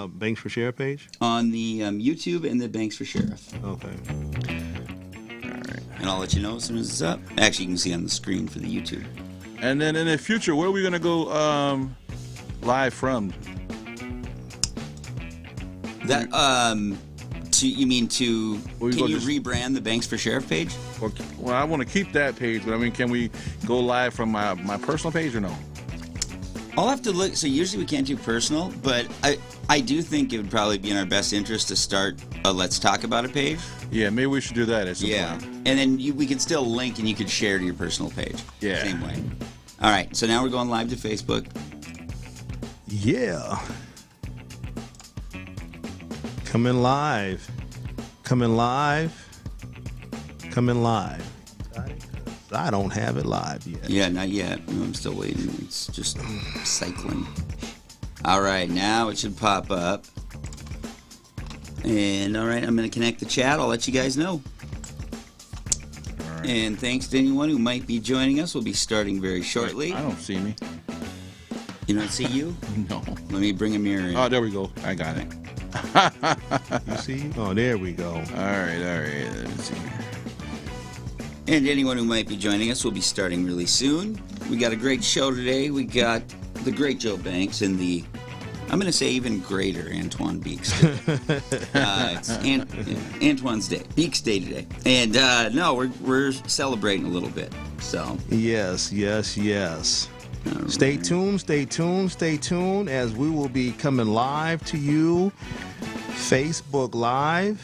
Banks for Sheriff page? On the YouTube and the Banks for Sheriff. Okay. And I'll let you know as soon as it's up. Actually, you can see on the screen for the YouTube. And then in the future, where are we going to go live from? That you mean to? Well, Can you rebrand the Banks for Sheriff page? Well, I want to keep that page, but I mean, can we go live from my personal page or no? I'll have to look. So usually we can't do personal, but I do think it would probably be in our best interest to start a Let's Talk About It page. Yeah, maybe we should do that at some point. And then we can still link and you could share to your personal page. Yeah. Same way. All right, so now we're going live to Facebook. Yeah. Coming live. Coming live. Coming live. I don't have it live yet. Yeah, not yet. No, I'm still waiting. It's just cycling. All right, now it should pop up. And all right, I'm going to connect the chat. I'll let you guys know. All right. And thanks to anyone who might be joining us. We'll be starting very shortly. I don't see me. You don't see you? No. Let me bring a mirror in. Oh, there we go. I got it. You see? Oh, there we go. All right. Let me see here. And anyone who might be joining us will be starting really soon. We got a great show today. We got the great Joe Banks and the, I'm going to say even greater Antoine Beeks. It's Antoine's Day, Beeks Day today. And no, we're celebrating a little bit. So Yes. Right. Stay tuned as we will be coming live to you. Facebook Live.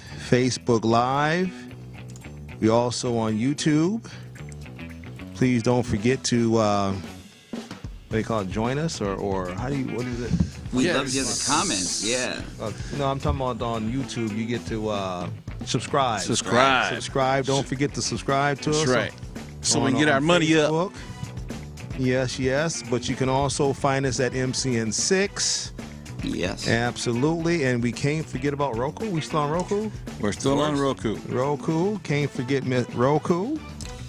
We're also on YouTube. Please don't forget to what they call it, join us or what is it? We love the other comments. Yeah. No, I'm talking about on YouTube. You get to subscribe. Subscribe. Don't forget to subscribe to us. That's right. So we can get our money up. Yes. But you can also find us at MCN6. Yes. Absolutely. And we can't forget about Roku. We still on Roku? We're still on Roku. Can't forget Roku.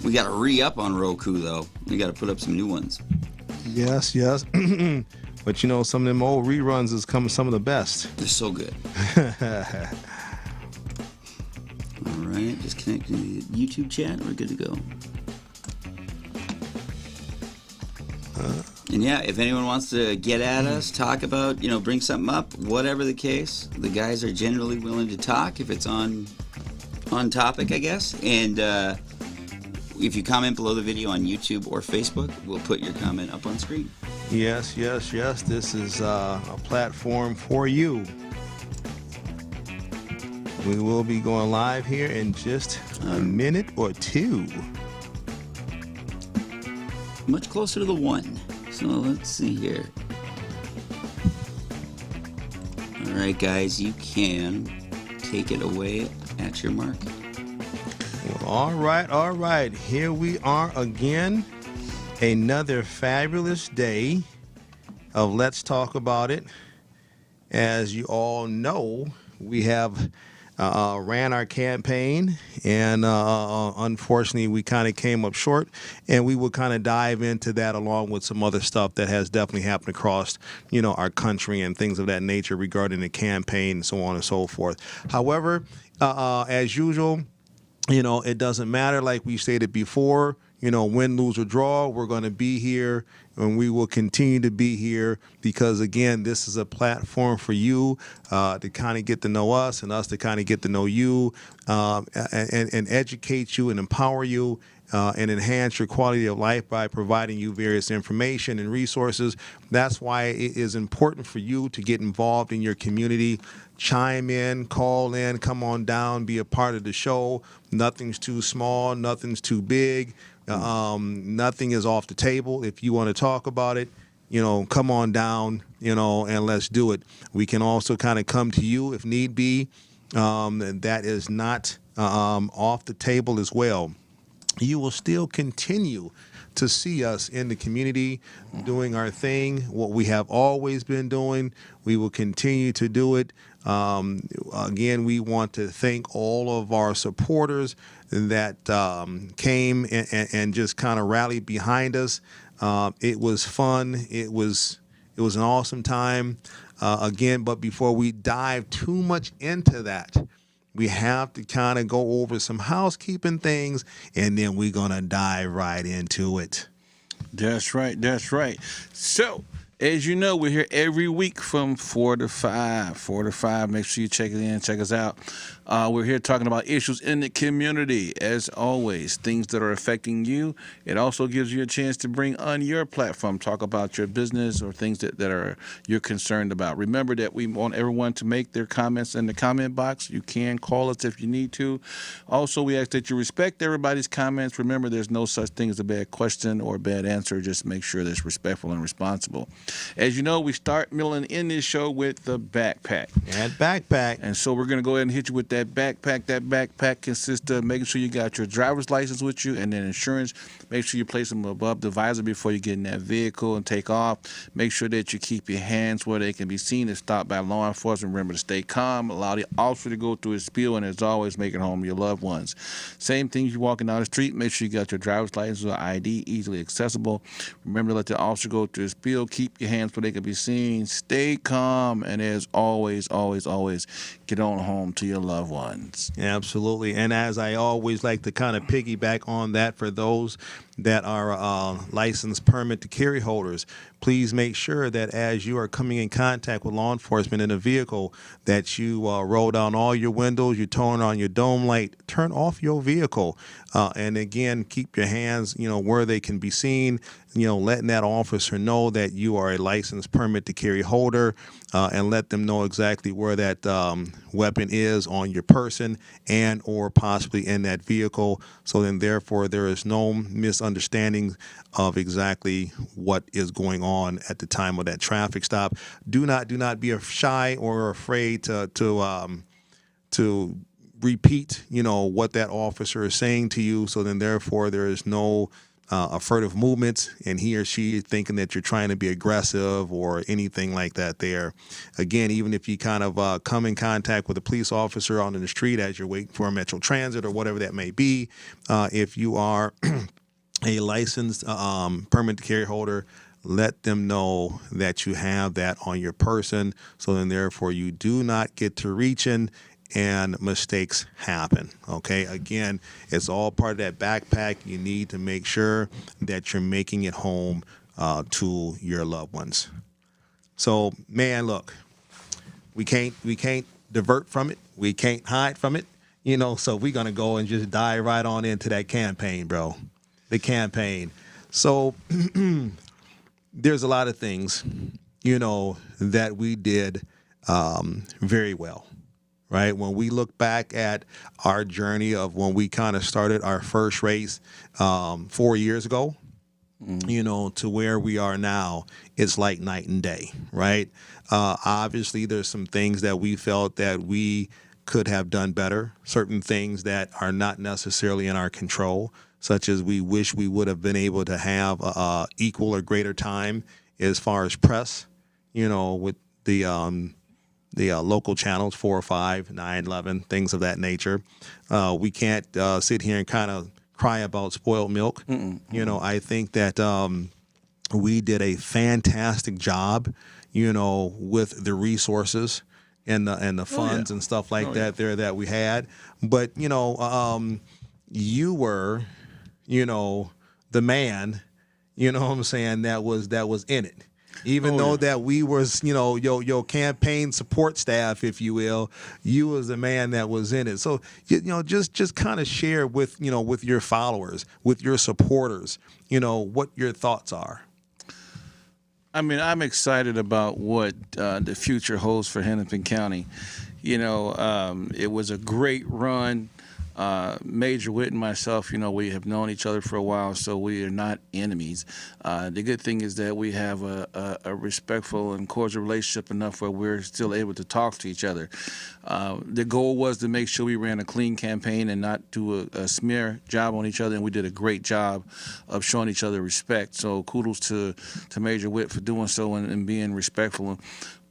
We got to re-up on Roku, though. We got to put up some new ones. Yes. But you know, some of them old reruns is some of the best. They're so good. All right. Just connecting to the YouTube chat. We're good to go. And yeah, if anyone wants to get at us, talk about, bring something up, whatever the case, the guys are generally willing to talk if it's on topic, I guess. And if you comment below the video on YouTube or Facebook, we'll put your comment up on screen. Yes. This is a platform for you. We will be going live here in just a minute or two. Much closer to the 1. So let's see here. All right, guys, you can take it away at your mark. Well, all right. Here we are again. Another fabulous day of Let's Talk About It. As you all know, we have ran our campaign, and unfortunately we kind of came up short, and we will kind of dive into that along with some other stuff that has definitely happened across our country and things of that nature regarding the campaign and so on and so forth. However, as usual, it doesn't matter, like we stated before, win, lose, or draw, we're going to be here, and we will continue to be here because, again, this is a platform for you to kind of get to know us and us to kind of get to know you and educate you and empower you and enhance your quality of life by providing you various information and resources. That's why it is important for you to get involved in your community. Chime in, call in, come on down, be a part of the show. Nothing's too small, nothing's too big. Nothing is off the table. If you want to talk about it, come on down, and let's do it. We can also kind of come to you if need be. That is not off the table as well. You will still continue to see us in the community doing our thing, what we have always been doing. We will continue to do it. Again, we want to thank all of our supporters that came and just kind of rallied behind us. It was fun. It was an awesome time. again, but before we dive too much into that, we have to kind of go over some housekeeping things, and then we're going to dive right into it. That's right. That's right. So, as you know, we're here every week from 4 to 5. 4 to 5. Make sure you check it in, check us out. We're here talking about issues in the community, as always, things that are affecting you. It also gives you a chance to bring on your platform, talk about your business or things that are you're concerned about. Remember that we want everyone to make their comments in the comment box. You can call us if you need to. Also, we ask that you respect everybody's comments. Remember, there's no such thing as a bad question or a bad answer. Just make sure that it's respectful and responsible. As you know, we start, middle, and end this show with the backpack. And backpack. And so we're going to go ahead and hit you with that backpack. That backpack consists of making sure you got your driver's license with you and then insurance. Make sure you place them above the visor before you get in that vehicle and take off. Make sure that you keep your hands where they can be seen if stopped by law enforcement. Remember to stay calm. Allow the officer to go through his spiel, and as always, make it home to your loved ones. Same thing, you're walking down the street. Make sure you got your driver's license or ID easily accessible. Remember to let the officer go through his spiel. Keep your hands where they can be seen. Stay calm, and as always, always, get on home to your loved ones. Absolutely. And as I always like to kind of piggyback on that, for those that are licensed permit to carry holders, please make sure that as you are coming in contact with law enforcement in a vehicle, that you roll down all your windows, you turn on your dome light, turn off your vehicle, and again, keep your hands, where they can be seen, letting that officer know that you are a licensed permit to carry holder, and let them know exactly where that weapon is on your person and or possibly in that vehicle. So then therefore there is no misunderstanding of exactly what is going on at the time of that traffic stop. Do not be shy or afraid to repeat, what that officer is saying to you. So then therefore there is no furtive movements, and he or she thinking that you're trying to be aggressive or anything like that there. Again, even if you kind of come in contact with a police officer on the street as you're waiting for a Metro Transit or whatever that may be, if you are a licensed permit to carry holder, let them know that you have that on your person. So then therefore you do not get to reaching and mistakes happen. Okay, again, it's all part of that backpack. You need to make sure that you're making it home to your loved ones. So, man, look, we can't divert from it. We can't hide from it. So we're gonna go and just dive right on into that campaign, bro. The campaign. So there's a lot of things, that we did very well. Right? When we look back at our journey of when we kind of started our first race 4 years ago, to where we are now, it's like night and day, right? Obviously, there's some things that we felt that we could have done better, certain things that are not necessarily in our control, such as we wish we would have been able to have equal or greater time as far as press, with the local channels, 4 or 5, 9, 11, things of that nature. We can't sit here and kind of cry about spoiled milk. I think that we did a fantastic job, with the resources and the funds and stuff like that there that we had. But, you were, the man, what I'm saying, that was in it. Even though that we was, your campaign support staff, if you will, you was the man that was in it. So, just kind of share with, with your followers, with your supporters, what your thoughts are. I mean, I'm excited about what the future holds for Hennepin County. It was a great run. Major Witt and myself, we have known each other for a while, so we are not enemies. The good thing is that we have a respectful and cordial relationship enough where we're still able to talk to each other. The goal was to make sure we ran a clean campaign and not do a smear job on each other, and we did a great job of showing each other respect. So kudos to Major Witt for doing so and being respectful.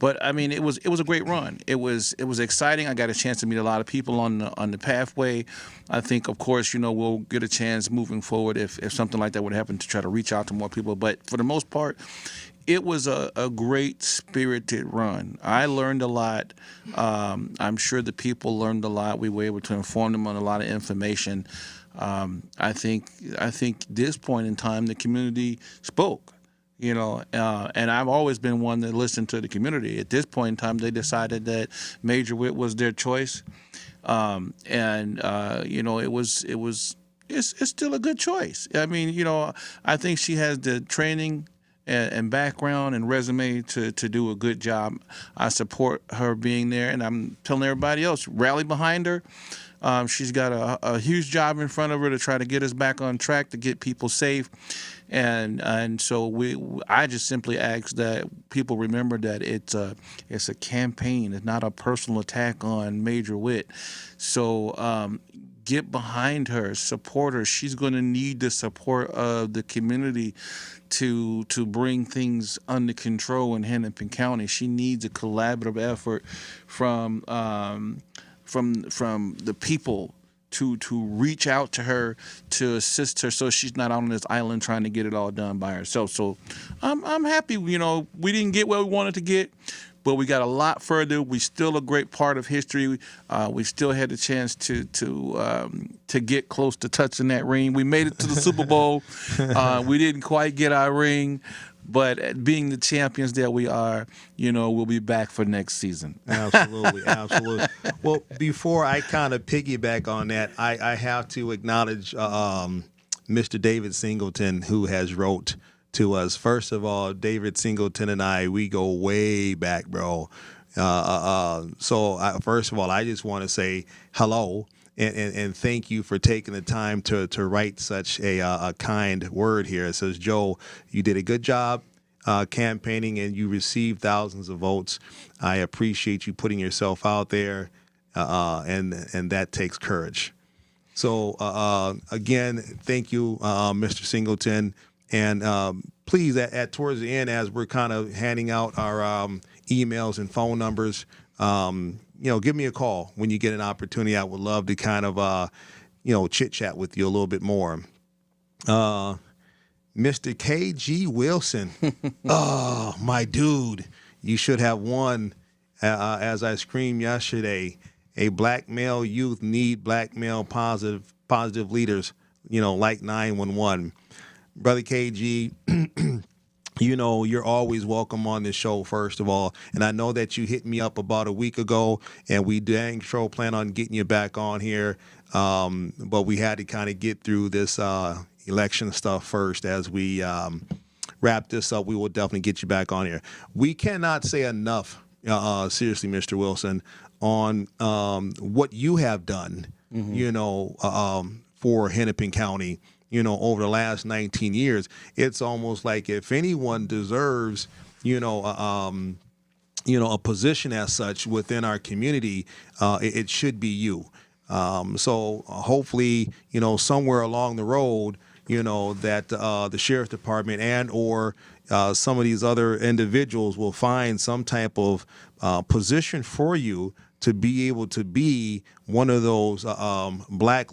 But I mean, it was a great run. It was exciting. I got a chance to meet a lot of people on the pathway. I think, of course, we'll get a chance moving forward if something like that would happen to try to reach out to more people. But for the most part, it was a great spirited run. I learned a lot. I'm sure the people learned a lot. We were able to inform them on a lot of information. I think this point in time, the community spoke. And I've always been one that listened to the community. At this point in time, they decided that Major Witt was their choice, it's still a good choice. I mean, I think she has the training and background and resume to do a good job. I support her being there, and I'm telling everybody else, rally behind her. She's got a huge job in front of her to try to get us back on track, to get people safe. And so I just simply ask that people remember that it's a campaign. It's not a personal attack on Major Witt. So get behind her, support her. She's going to need the support of the community to bring things under control in Hennepin County. She needs a collaborative effort from the people to reach out to her, to assist her, so she's not on this island trying to get it all done by herself. So I'm happy. We didn't get where we wanted to get, but we got a lot further. We still a great part of history. We still had the chance to get close to touching that ring. We made it to the Super Bowl. We didn't quite get our ring. But being the champions that we are, we'll be back for next season. Absolutely, absolutely. Well, before I kind of piggyback on that, I have to acknowledge Mr. David Singleton, who has wrote to us. First of all, David Singleton and I, we go way back, bro. So first of all, I just want to say hello. And thank you for taking the time to write such a kind word here. It says, Joe, you did a good job campaigning, and you received thousands of votes. I appreciate you putting yourself out there, and that takes courage. So again, thank you, Mr. Singleton. And please, towards the end, as we're kind of handing out our emails and phone numbers, give me a call when you get an opportunity. I would love to kind of, chit chat with you a little bit more. Mr. K.G. Wilson, oh, my dude, you should have won. As I screamed yesterday, a black male youth need black male positive leaders, like 911. Brother KG, you're always welcome on this show, first of all. And I know that you hit me up about a week ago, and we dang sure plan on getting you back on here. But we had to kind of get through this election stuff first. As we wrap this up, we will definitely get you back on here. We cannot say enough, seriously, Mr. Wilson, on what you have done, for Hennepin County. Over the last 19 years, it's almost like if anyone deserves, a position as such within our community, it should be you. So hopefully, somewhere along the road, that the sheriff's department and or some of these other individuals will find some type of position for you to be able to be one of those black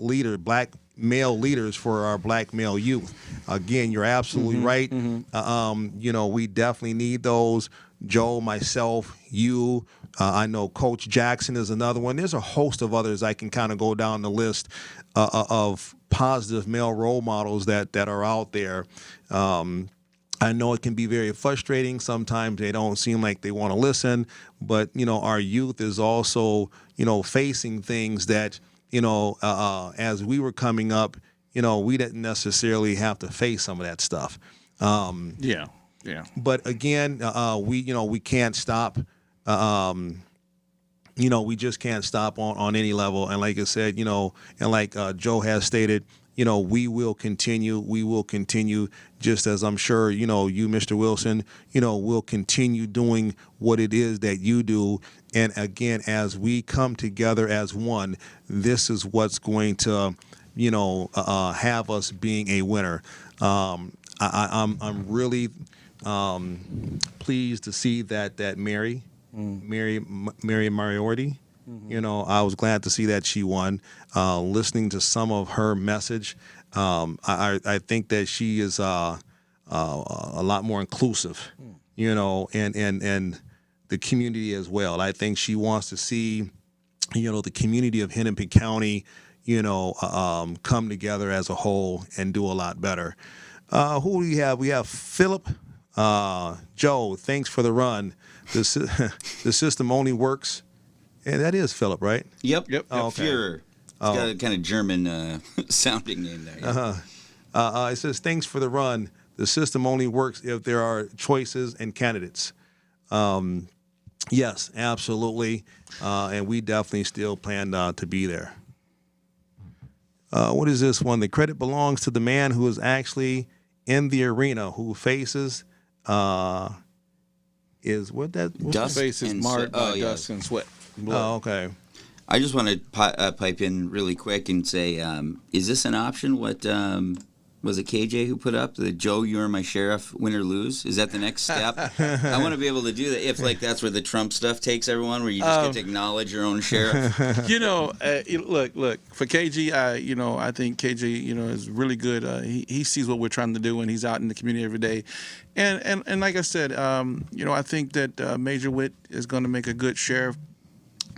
male leaders for our black male youth. Again, you're absolutely right. We definitely need those. Joe, myself, you. I know Coach Jackson is another one. There's a host of others. I can kind of go down the list of positive male role models that are out there. I know it can be very frustrating. Sometimes they don't seem like they want to listen, but, our youth is also, facing things that, as we were coming up, we didn't necessarily have to face some of that stuff. Yeah. But again, we can't stop. We just can't stop on any level. And like I said, and like Joe has stated, we will continue. We will continue, just as I'm sure, you, Mr. Wilson, will continue doing what it is that you do. And again, as we come together as one, this is what's going to, have us being a winner. I'm really pleased to see that Mary Moriarty. I was glad to see that she won. Listening to some of her message, I think that she is a lot more inclusive and the community as well. I think she wants to see, the community of Hennepin County, come together as a whole and do a lot better. Who do we have? We have Philip. Joe, thanks for the run. The system only works. And that is Philip, right? Yep. Oh, okay. Führer. It's got a kind of German sounding name there. It says, thanks for the run. The system only works if there are choices and candidates. Yes, absolutely. And we definitely still plan to be there. What is this one? The credit belongs to the man who is actually in the arena, who faces His face is marred by dust and sweat. Oh, okay. I just want to pipe in really quick and say, is this an option? What was it KJ who put up the Joe, you're my sheriff, win or lose? Is that the next step? I want to be able to do that if that's where the Trump stuff takes everyone, where you just get to acknowledge your own sheriff. Look for KG. I think KG, is really good. He sees what we're trying to do, and he's out in the community every day. And like I said, I think that Major Witt is going to make a good sheriff.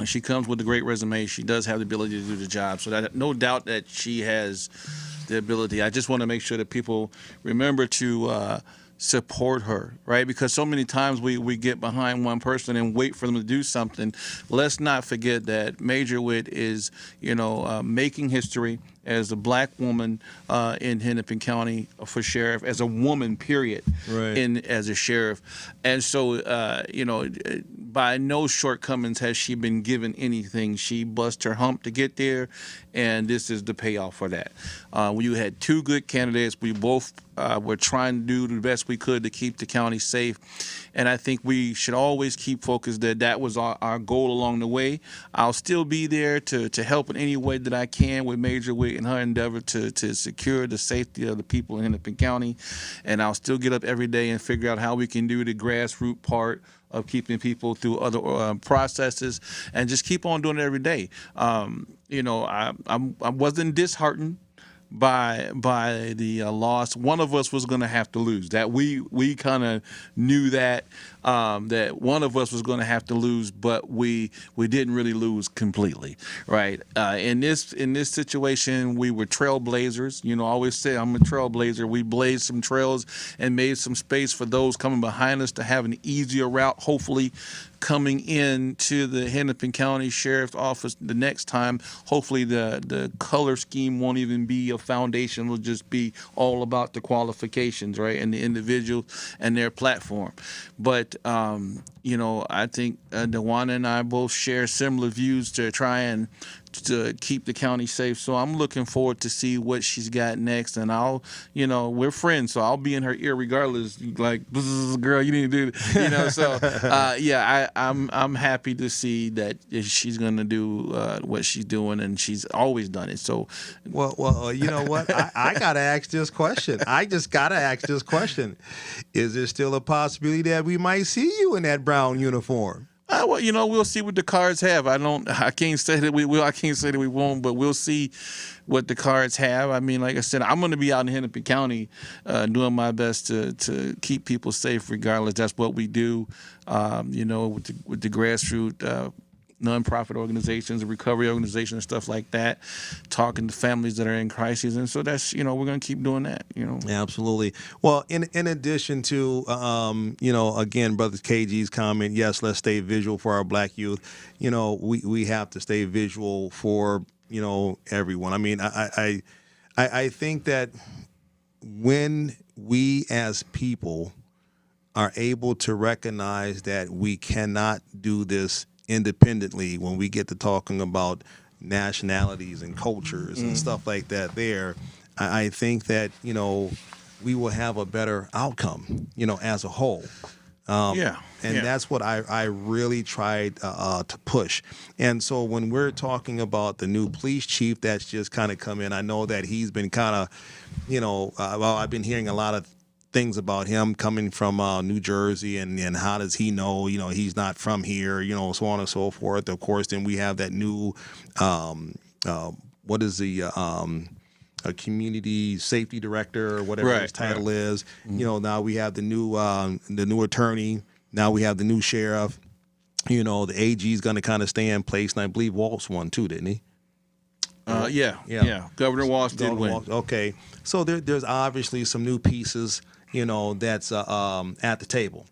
She comes with a great resume. She does have the ability to do the job. So that, no doubt that she has the ability. I just want to make sure that people remember to support her, right? Because so many times we get behind one person and wait for them to do something. Let's not forget that Major Witt is, making history as a black woman in Hennepin County for sheriff, as a woman, period, right. As a sheriff. And so, by no shortcomings has she been given anything. She bust her hump to get there, and this is the payoff for that. You had two good candidates. We both were trying to do the best we could to keep the county safe, and I think we should always keep focused that was our goal along the way. I'll still be there to help in any way that I can with Major Witt and her endeavor to secure the safety of the people in Hennepin County, and I'll still get up every day and figure out how we can do the grassroots part of keeping people through other processes, and just keep on doing it every day. I wasn't disheartened by the loss. One of us was going to have to lose. That we kind of knew that one of us was going to have to lose, but we didn't really lose completely, right? In this situation, we were trailblazers. I always say I'm a trailblazer. We blazed some trails and made some space for those coming behind us to have an easier route, hopefully coming in to the Hennepin County Sheriff's Office the next time. Hopefully the color scheme won't even be a foundation. It'll just be all about the qualifications, right, and the individual and their platform. But, I think Dewana and I both share similar views to try and to keep the county safe. So I'm looking forward to see what she's got next. And we're friends, so I'll be in her ear regardless. Like, girl, you need to do it. So I'm happy to see that she's going to do what she's doing, and she's always done it. So, well, you know what? I got to ask this question. I just got to ask this question. Is there still a possibility that we might see you in that brown uniform? We'll see what the cards have. I can't say that we will. I can't say that we won't, but we'll see what the cards have. I mean, like I said, I'm going to be out in Hennepin County doing my best to keep people safe regardless. That's what we do, with the grassroots nonprofit organizations and recovery organizations and stuff like that, talking to families that are in crises. And so that's, we're going to keep doing that, Absolutely. Well, in addition to, again, Brother KG's comment, yes, let's stay visual for our black youth. We have to stay visual for, everyone. I mean, I think that when we as people are able to recognize that we cannot do this independently, when we get to talking about nationalities and cultures and stuff like that I think that, we will have a better outcome, as a whole. That's what I really tried to push. And so when we're talking about the new police chief that's just kind of come in, I know that he's been kind of, I've been hearing a lot of things about him coming from New Jersey and how does he know, he's not from here, so on and so forth. Of course, then we have that new, what is the a community safety director or whatever his title is. You know, now we have the new attorney. Now we have the new sheriff. You know, the AG is going to kind of stay in place, and I believe Waltz won too, didn't he? Yeah. Governor Waltz did win. Okay, so there's obviously some new pieces, you know, that's at the table.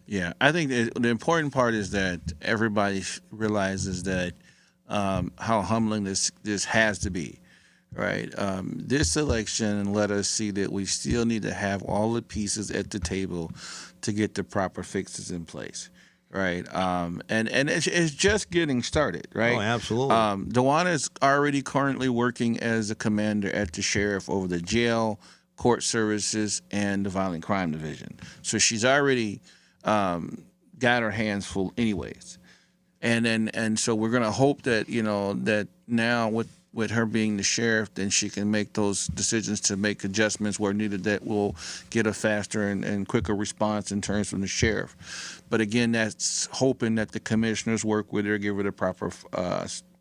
Yeah, I think the important part is that everybody realizes that how humbling this has to be, right? This election let us see that we still need to have all the pieces at the table to get the proper fixes in place. Right, and it's just getting started, right? Oh, absolutely. Dewana is already currently working as a commander at the sheriff over the jail, court services, and the violent crime division. So she's already got her hands full, anyways. And so we're gonna hope that that now with her being the sheriff, then she can make those decisions to make adjustments where needed that will get a faster and quicker response in terms from the sheriff. But again, that's hoping that the commissioners work with her, give her the proper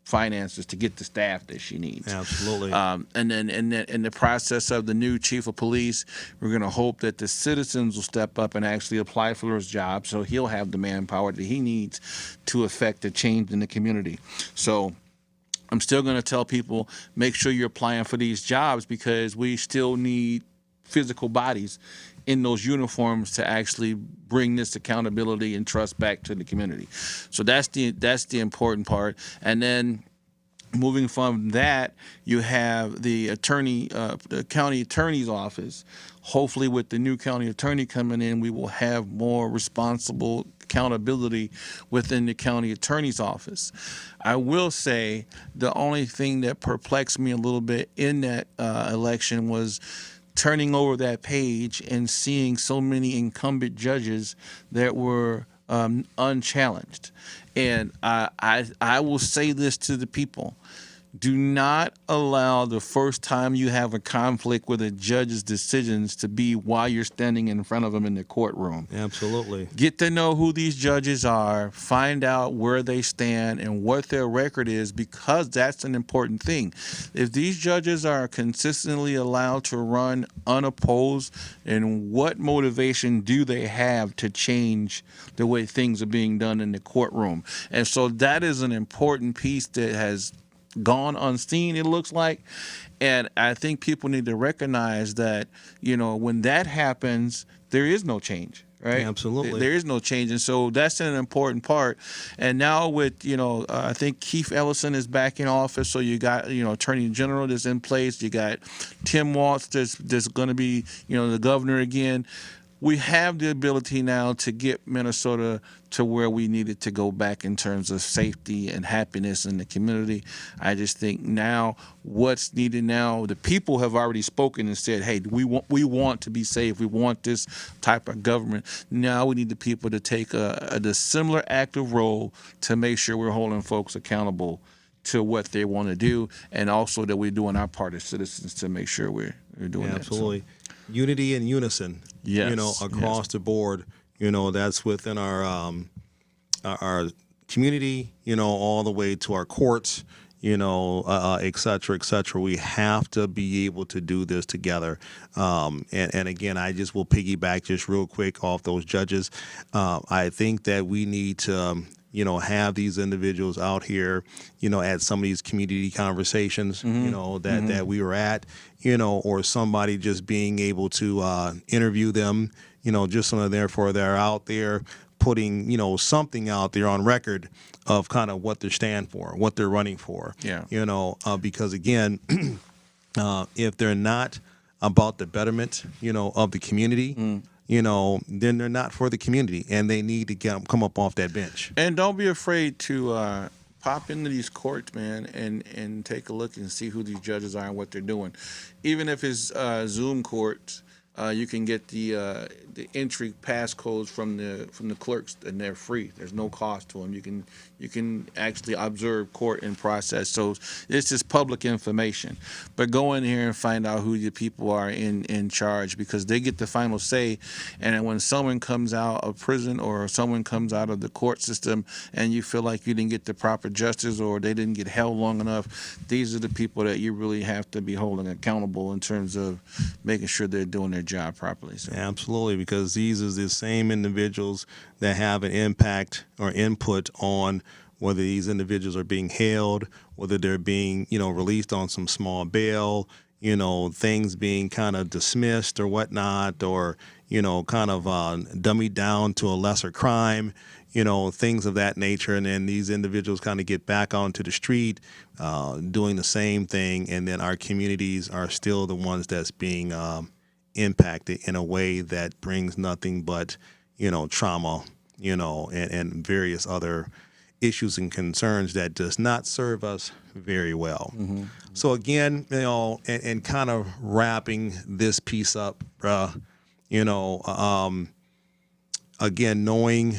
finances to get the staff that she needs. Absolutely. And then in the process of the new chief of police, we're going to hope that the citizens will step up and actually apply for his job so he'll have the manpower that he needs to affect the change in the community. So I'm still going to tell people, make sure you're applying for these jobs because we still need physical bodies in those uniforms to actually bring this accountability and trust back to the community. So that's the important part. And then moving from that, you have the county attorney's office. Hopefully with the new county attorney coming in, we will have more responsible accountability within the county attorney's office. I will say the only thing that perplexed me a little bit in that election was turning over that page and seeing so many incumbent judges that were unchallenged. And I will say this to the people. Do not allow the first time you have a conflict with a judge's decisions to be while you're standing in front of them in the courtroom. Absolutely. Get to know who these judges are, find out where they stand and what their record is, because that's an important thing. If these judges are consistently allowed to run unopposed, and what motivation do they have to change the way things are being done in the courtroom? And so that is an important piece that has gone unseen, it looks like. And I think people need to recognize that, when that happens, there is no change, right? Absolutely. There is no change. And so that's an important part. And now with, I think Keith Ellison is back in office. So you got, Attorney General that's in place. You got Tim Waltz that's going to be, the governor again. We have the ability now to get Minnesota to where we needed to go back in terms of safety and happiness in the community. I just think now what's needed now, the people have already spoken and said, hey, we want to be safe. We want this type of government. Now we need the people to take a similar active role to make sure we're holding folks accountable to what they want to do, and also that we're doing our part as citizens to make sure we're doing that. Absolutely. Unity and unison, across the board, that's within our community, all the way to our courts, et cetera, et cetera. We have to be able to do this together. And again, I just will piggyback just real quick off those judges. I think that we need to have these individuals out here, at some of these community conversations, that we were at, or somebody just being able to interview them, just so therefore they're out there putting, something out there on record of kind of what they stand for, what they're running for. Yeah. Because again, if they're not about the betterment, of the community, then they're not for the community, and they need to come up off that bench. And don't be afraid to pop into these courts, man, and take a look and see who these judges are and what they're doing. Even if it's Zoom courts, you can get the the entry passcodes from the clerks, and they're free. There's no cost to them. You can actually observe court in process. So it's just public information. But go in here and find out who the people are in charge, because they get the final say. And when someone comes out of prison or someone comes out of the court system and you feel like you didn't get the proper justice or they didn't get held long enough, these are the people that you really have to be holding accountable in terms of making sure they're doing their job properly. So. Absolutely, because these are the same individuals that have an impact or input on whether these individuals are being held, whether they're being, released on some small bail, things being kind of dismissed or whatnot, or, kind of dummied down to a lesser crime, things of that nature. And then these individuals kind of get back onto the street doing the same thing. And then our communities are still the ones that's being impacted in a way that brings nothing but, trauma, and various other issues and concerns that does not serve us very well. Mm-hmm. So again, and kind of wrapping this piece up, again, knowing,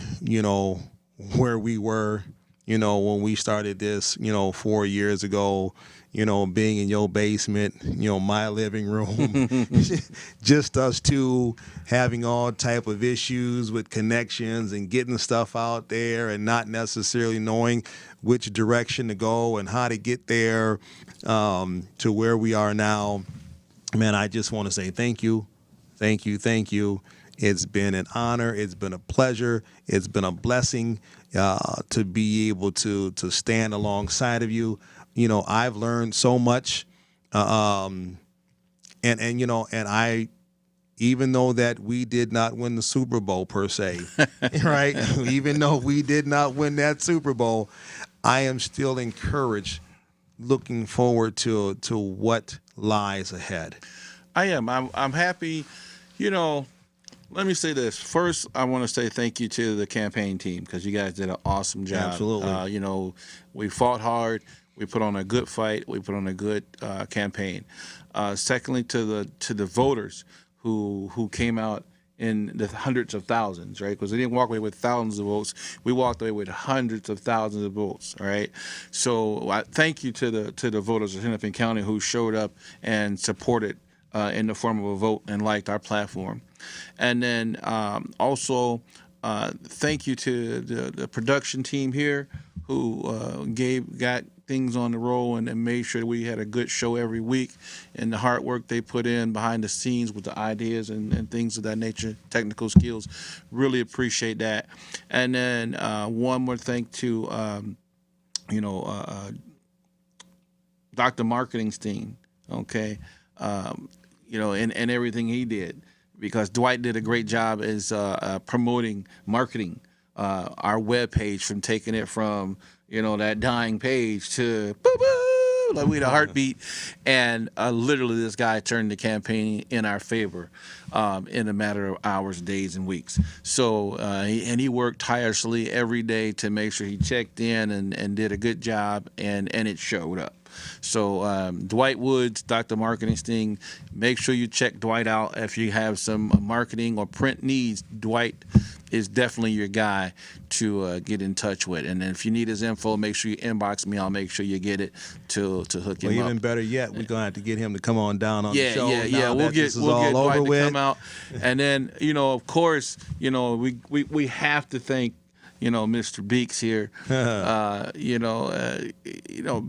where we were, when we started this, 4 years ago, being in your basement, my living room, just us two having all type of issues with connections and getting stuff out there and not necessarily knowing which direction to go and how to get there to where we are now. Man, I just want to say thank you. Thank you. Thank you. It's been an honor. It's been a pleasure. It's been a blessing to be able to stand alongside of you. I've learned so much, and I, even though that we did not win the Super Bowl per se, right? Even though we did not win that Super Bowl, I am still encouraged, looking forward to what lies ahead. I am. I'm happy. Let me say this. First, I want to say thank you to the campaign team, because you guys did an awesome job. Absolutely. We fought hard. We put on a good fight. We put on a good campaign. Secondly, to the voters who came out in the hundreds of thousands, right? Because we didn't walk away with thousands of votes. We walked away with hundreds of thousands of votes, all right? So I thank you to the voters of Hennepin County who showed up and supported in the form of a vote and liked our platform. And then also thank you to the production team here who got things on the roll and made sure we had a good show every week, and the hard work they put in behind the scenes with the ideas and things of that nature, technical skills. Really appreciate that. And then one more thank to Dr. Marketing's team, okay, and everything he did, because Dwight did a great job as promoting marketing our web page, from taking it from that dying page to boo-boo, like we had a heartbeat, and literally this guy turned the campaign in our favor in a matter of hours, days, and weeks. So he worked tirelessly every day to make sure he checked in and did a good job, and it showed up. So Dwight Woods, Dr. Marketing Sting, make sure you check Dwight out if you have some marketing or print needs. Dwight is definitely your guy to get in touch with. And then if you need his info, make sure you inbox me. I'll make sure you get it to hook him up. Even better yet, we're gonna have to get him to come on down on the show. Yeah. We'll get Dwight to come out. And then of course, we have to thank Mr. Beeks here.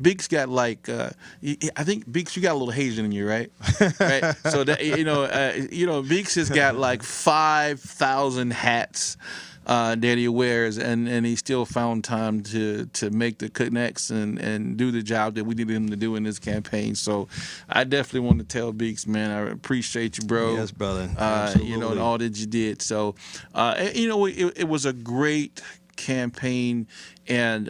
Beeks got like I think Beeks, you got a little Haitian in you, right? Right. So that Beeks has got like 5,000 hats that he wears, and he still found time to make the connects and do the job that we needed him to do in this campaign. So I definitely want to tell Beeks, man, I appreciate you, bro. Yes, brother. And all that you did. So it was a great campaign And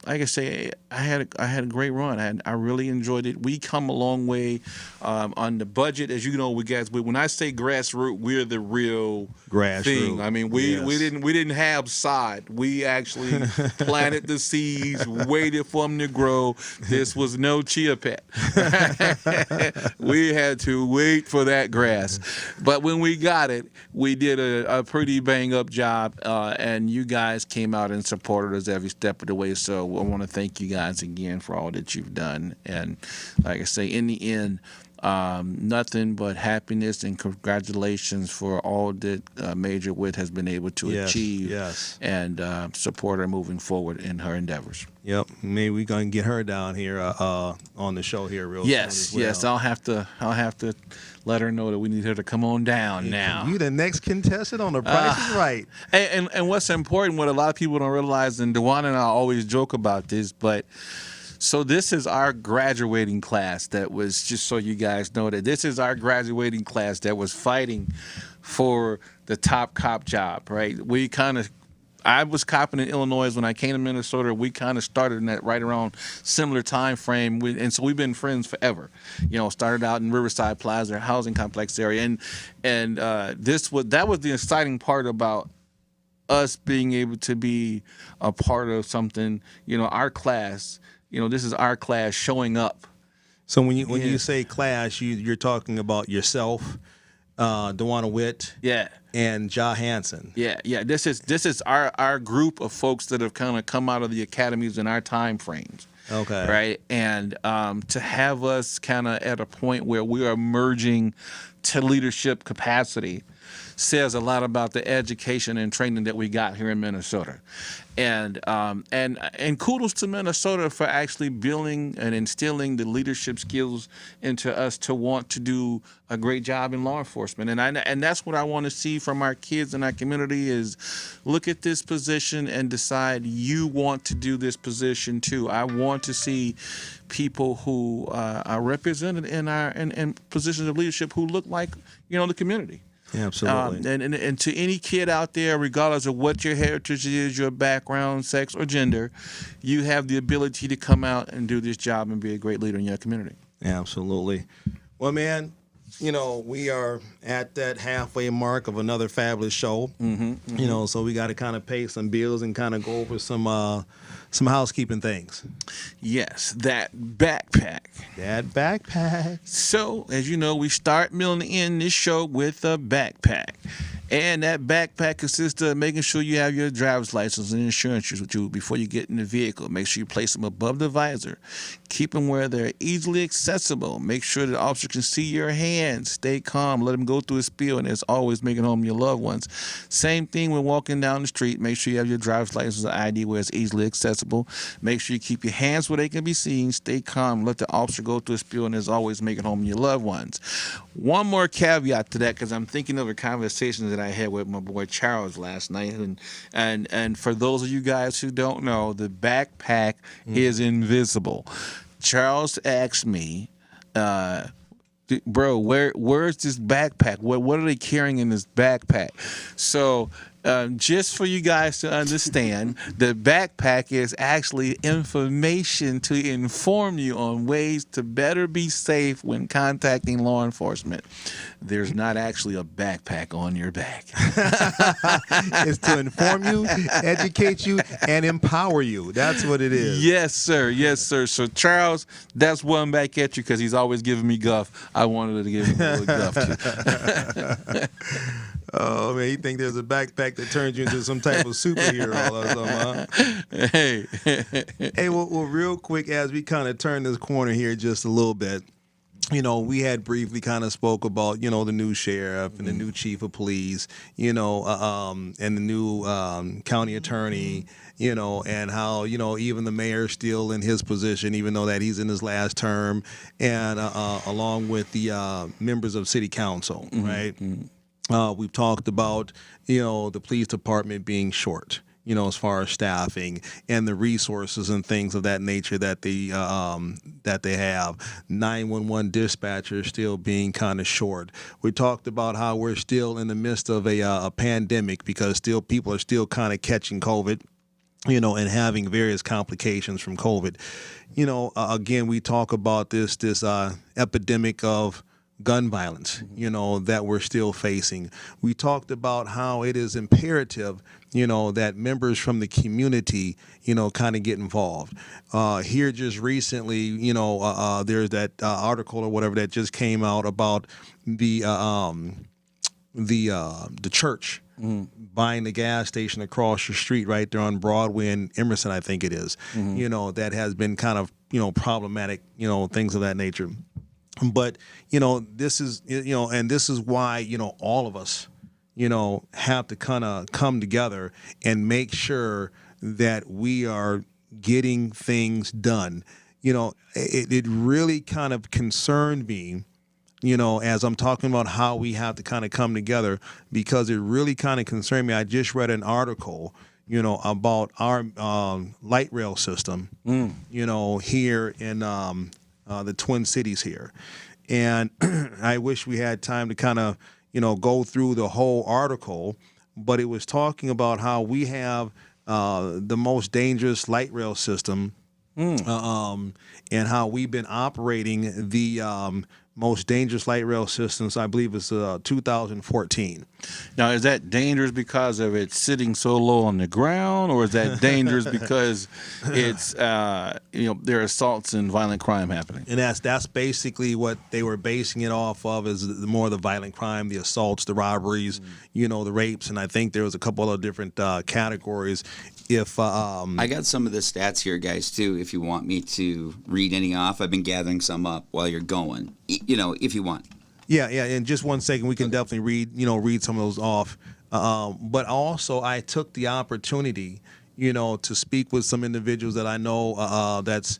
like I say, I had a great run. I really enjoyed it. We come a long way on the budget, as you know. When I say grassroots, we're the real thing. I mean, we didn't have sod. We actually planted the seeds, waited for them to grow. This was no chia pet. We had to wait for that grass. But when we got it, we did a pretty bang up job, and you guys came out and supported us every step of the way. So I want to thank you guys again for all that you've done. And like I say, in the end, nothing but happiness and congratulations for all that Major Witt has been able to achieve and support her moving forward in her endeavors. Yep, maybe we're gonna get her down here on the show here real soon as well. Yes, I'll have to let her know that we need her to come on down now. You the next contestant on The Price is Right. And what's important, what a lot of people don't realize, and Dewan and I always joke about this, but so this is our graduating class that was, just so you guys know, that this is our graduating class that was fighting for the top cop job, right? I was copping in Illinois when I came to Minnesota. We kind of started in that right around similar time frame, and so we've been friends forever. You know, started out in Riverside Plaza, housing complex area, and that was the exciting part about us being able to be a part of something. You know, our class. You know, this is our class showing up. So when you say class, you're talking about yourself, Dewana Witt, and Ja Hansen. Yeah. This is our group of folks that have kind of come out of the academies in our time frames. Okay. Right. And to have us kind of at a point where we are emerging to leadership capacity says a lot about the education and training that we got here in Minnesota. And kudos to Minnesota for actually building and instilling the leadership skills into us to want to do a great job in law enforcement. And that's what I want to see from our kids in our community is look at this position and decide you want to do this position too. I want to see people who are represented in positions of leadership who look like, you know, the community. Yeah, absolutely. And to any kid out there, regardless of what your heritage is, your background, sex, or gender, you have the ability to come out and do this job and be a great leader in your community. Absolutely. Well, man, you know, we are at that halfway mark of another fabulous show. Mm-hmm. You know, so we got to kind of pay some bills and kind of go over some housekeeping things. Yes, that backpack. So, as you know, we start milling in this show with a backpack. And that backpack consists of making sure you have your driver's license and insurance with you before you get in the vehicle. Make sure you place them above the visor. Keep them where they're easily accessible. Make sure the officer can see your hands. Stay calm. Let them go through a spiel, and as always, making home your loved ones. Same thing when walking down the street. Make sure you have your driver's license or ID where it's easily accessible. Make sure you keep your hands where they can be seen. Stay calm. Let the officer go through a spiel, and as always, making home your loved ones. One more caveat to that, because I'm thinking of a conversation that I had with my boy Charles last night, and for those of you guys who don't know, the backpack is invisible. Charles asked me, bro, where's this backpack? What are they carrying in this backpack? So just for you guys to understand, the backpack is actually information to inform you on ways to better be safe when contacting law enforcement. There's not actually a backpack on your back. It's to inform you, educate you, and empower you. That's what it is. Yes, sir. Yes, sir. So, Charles, that's one back at you because he's always giving me guff. I wanted to give him a little guff, too. Oh, man, you think there's a backpack that turns you into some type of superhero or something, huh? Hey, well, real quick, as we kind of turn this corner here just a little bit, you know, we had briefly kind of spoke about, you know, the new sheriff and the new chief of police, you know, and the new county attorney, you know, and how, you know, even the mayor's still in his position, even though that he's in his last term, and along with the members of city council, right? We've talked about, you know, the police department being short, you know, as far as staffing and the resources and things of that nature that they have. 911 dispatchers still being kind of short. We talked about how we're still in the midst of a pandemic because still people are still kind of catching COVID. and having various complications from COVID. Again, we talk about this epidemic of gun violence, that we're still facing. We talked about how it is imperative, that members from the community, kind of get involved. Here just recently, there's that article or whatever that just came out about the church buying the gas station across the street right there on Broadway and Emerson, I think it is, that has been kind of, problematic, things of that nature. But, this is, and this is why, all of us, have to kind of come together and make sure that we are getting things done. It really kind of concerned me, as I'm talking about how we have to kind of come together, because it really kind of concerned me. I just read an article, about our light rail system, here in the Twin Cities here. And I wish we had time to kind of, go through the whole article, but it was talking about how we have the most dangerous light rail system, and how we've been operating the most dangerous light rail systems, I believe it's 2014. Now, is that dangerous because of it sitting so low on the ground, or is that dangerous because it's there are assaults and violent crime happening? And that's basically what they were basing it off of, is more of the violent crime, the assaults, the robberies, the rapes, and I think there was a couple of different categories. If I got some of the stats here, guys, too, if you want me to read any off. I've been gathering some up while you're going, if you want. Yeah, in just 1 second, we can definitely read some of those off. But also, I took the opportunity, to speak with some individuals that I know that's,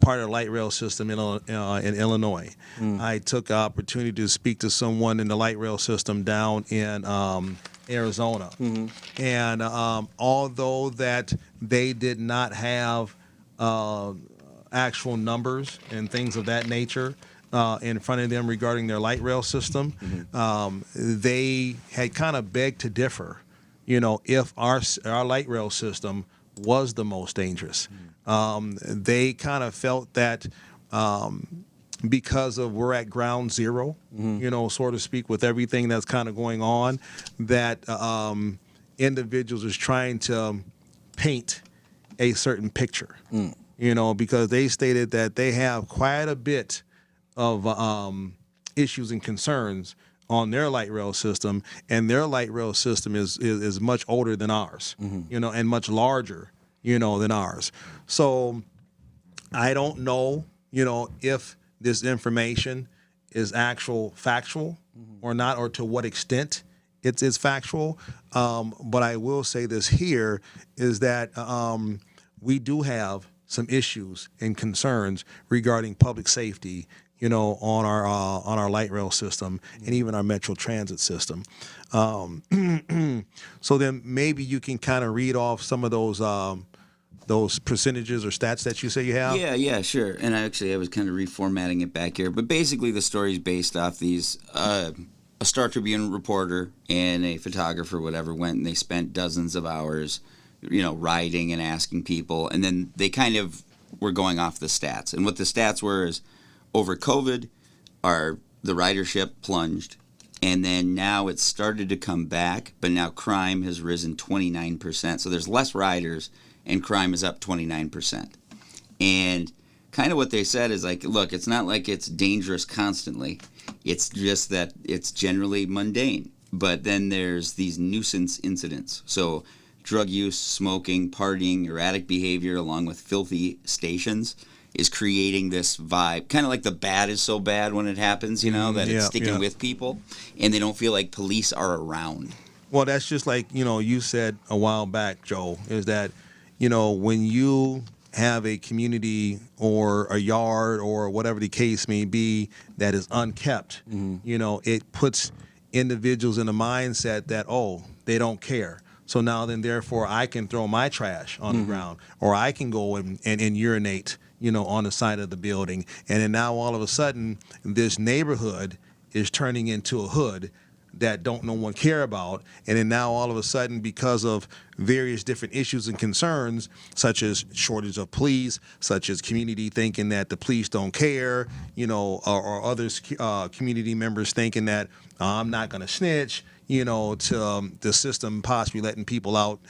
part of the light rail system in Illinois. I took the opportunity to speak to someone in the light rail system down in Arizona. And although that they did not have actual numbers and things of that nature in front of them regarding their light rail system, they had kind of begged to differ, if our light rail system was the most dangerous. They kind of felt that because of we're at ground zero, so to speak, with everything that's kind of going on, that individuals is trying to paint a certain picture, because they stated that they have quite a bit of issues and concerns on their light rail system, and their light rail system is much older than ours, and much larger, than ours. So I don't know, if this information is factual or not, or to what extent it's factual. But I will say this here is that we do have some issues and concerns regarding public safety, on our light rail system and even our Metro Transit system. So then maybe you can kind of read off some of those percentages or stats that you say you have? Yeah, sure. And I was kind of reformatting it back here. But basically the story is based off these, a Star Tribune reporter and a photographer, whatever, went and they spent dozens of hours, writing and asking people. And then they kind of were going off the stats. And what the stats were is over COVID, the ridership plunged. And then now it's started to come back, but now crime has risen 29%. So there's less riders, and crime is up 29%. And kind of what they said is like, look, it's not like it's dangerous constantly. It's just that it's generally mundane. But then there's these nuisance incidents. So drug use, smoking, partying, erratic behavior, along with filthy stations, is creating this vibe. Kind of like the bad is so bad when it happens, that it's sticking with people, and they don't feel like police are around. Well, that's just like, you said a while back, Joe, is that, when you have a community or a yard or whatever the case may be that is unkept, it puts individuals in a mindset that, they don't care. So now then, therefore, I can throw my trash on the ground, or I can go and urinate, on the side of the building. And then now all of a sudden, this neighborhood is turning into a hood that don't no one care about, and then now all of a sudden, because of various different issues and concerns, such as shortage of police, such as community thinking that the police don't care, or others, community members thinking that I'm not going to snitch, to the system possibly letting people out,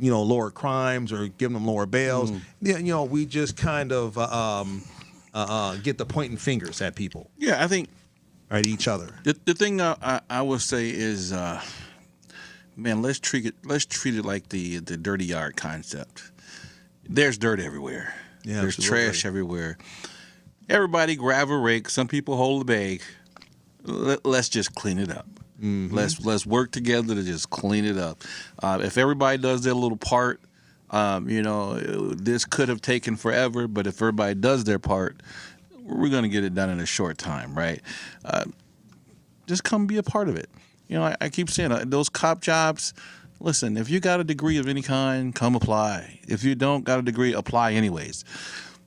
lower crimes or giving them lower bails. We just kind of get the pointing fingers at people. Yeah, I think at each other. The thing I would say is, man, let's treat it like the dirty yard concept. There's dirt everywhere. Yeah, there's absolutely. trash everywhere. Everybody grab a rake. Some people hold a bag. Let's just clean it up. Mm-hmm. Let's work together to just clean it up. If everybody does their little part, this could have taken forever. But if everybody does their part, we're going to get it done in a short time, right? Just come be a part of it. I keep saying those cop jobs. Listen, if you got a degree of any kind, come apply. If you don't got a degree, apply anyways.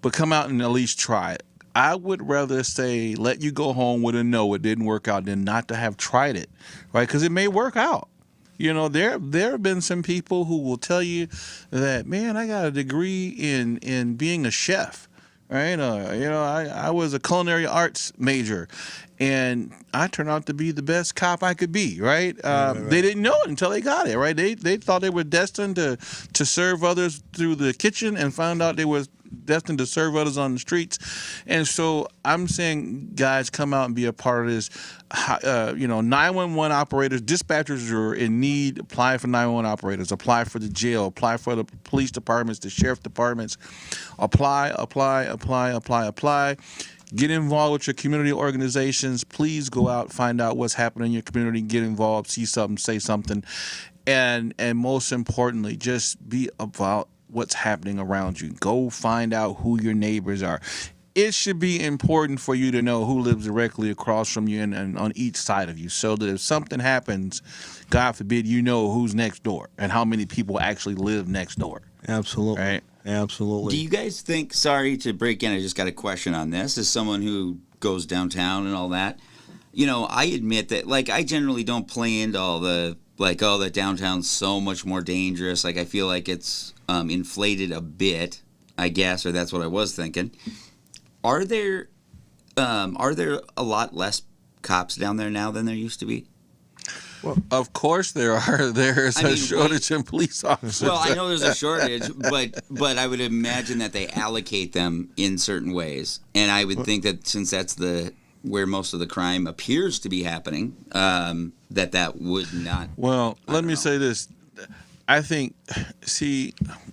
But come out and at least try it. I would rather say let you go home with a no, it didn't work out, than not to have tried it, right? Because it may work out. There have been some people who will tell you that, man, I got a degree in being a chef, right? I was a culinary arts major, and I turned out to be the best cop I could be, right? Right. They didn't know it until they got it, right? They thought they were destined to serve others through the kitchen, and found out they were destined to serve others on the streets. And so I'm saying, guys, come out and be a part of this. 911 operators, dispatchers are in need. Apply for 911 operators. Apply for the jail. Apply for the police departments, the sheriff departments. Apply. Get involved with your community organizations. Please go out, find out what's happening in your community, get involved, see something, say something. And most importantly, just be about what's happening around you. Go find out who your neighbors are. It should be important for you to know who lives directly across from you and on each side of you, so that if something happens, God forbid, you know who's next door and how many people actually live next door. Absolutely. Right? Absolutely. Do you guys think, sorry to break in, I just got a question on this, as someone who goes downtown and all that, I admit that, I generally don't play into all the, that downtown's so much more dangerous. I feel like it's inflated a bit, I guess, or that's what I was thinking. Are there a lot less cops down there now than there used to be? Well, of course there are. There's a shortage in police officers. Well, I know there's a shortage, but I would imagine that they allocate them in certain ways, and I would think that since that's where most of the crime appears to be happening, that would not. Well, let me say this. I think,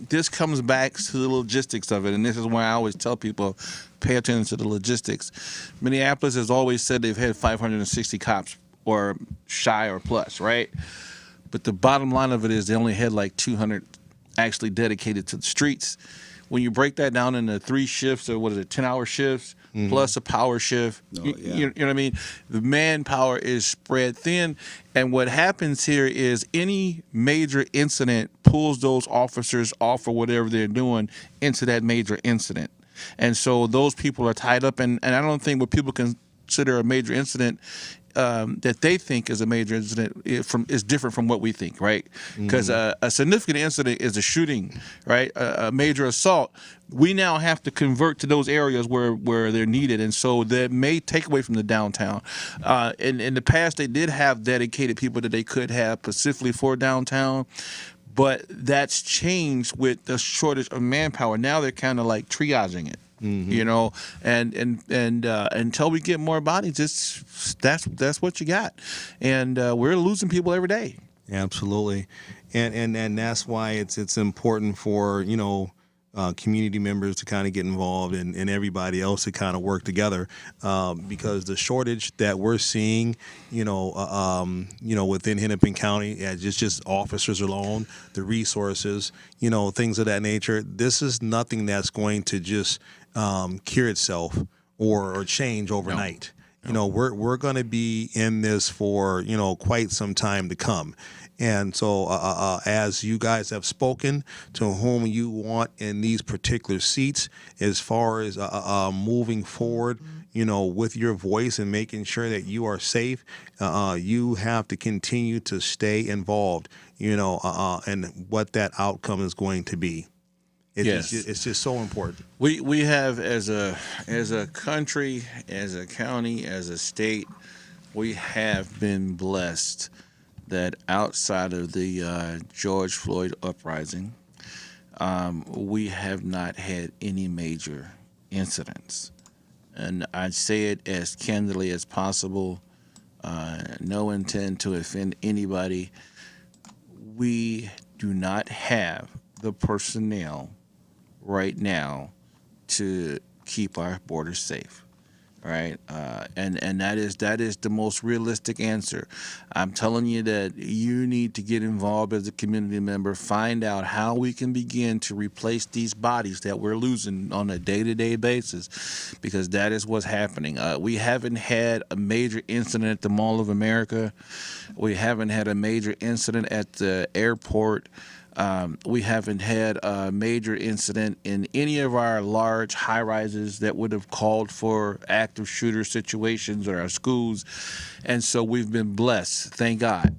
this comes back to the logistics of it, and this is why I always tell people, pay attention to the logistics. Minneapolis has always said they've had 560 cops or shy or plus, right? But the bottom line of it is they only had 200 actually dedicated to the streets. When you break that down into 3 shifts, or 10-hour shifts, plus a power shift, you know what I mean? The manpower is spread thin, and what happens here is any major incident pulls those officers off or whatever they're doing into that major incident. And so those people are tied up, and I don't think what people consider a major incident that they think is a major incident is different from what we think, right? Because a significant incident is a shooting, right? A major assault. We now have to convert to those areas where they're needed, and so that may take away from the downtown. In the past, they did have dedicated people that they could have specifically for downtown, but that's changed with the shortage of manpower. Now they're kind of triaging it. And until we get more bodies, that's what you got, and we're losing people every day. Absolutely, and that's why it's important for community members to kind of get involved, and everybody else to kind of work together, because the shortage that we're seeing, within Hennepin County, just officers alone, the resources, things of that nature. This is nothing that's going to just cure itself or change overnight. No. We're going to be in this for quite some time to come, And so, as you guys have spoken to whom you want in these particular seats, as far as moving forward, with your voice and making sure that you are safe, you have to continue to stay involved, and what that outcome is going to be. It's just so important. We have as a country, as a county, as a state, we have been blessed that outside of the George Floyd uprising, we have not had any major incidents. And I say it as candidly as possible, no intent to offend anybody. We do not have the personnel right now to keep our borders safe. Right, and that is the most realistic answer. I'm telling you that you need to get involved as a community member, find out how we can begin to replace these bodies that we're losing on a day-to-day basis, because that is what's happening. We haven't had a major incident at the Mall of America. We haven't had a major incident at the airport. We haven't had a major incident in any of our large high-rises that would have called for active shooter situations or our schools. And so we've been blessed, thank God,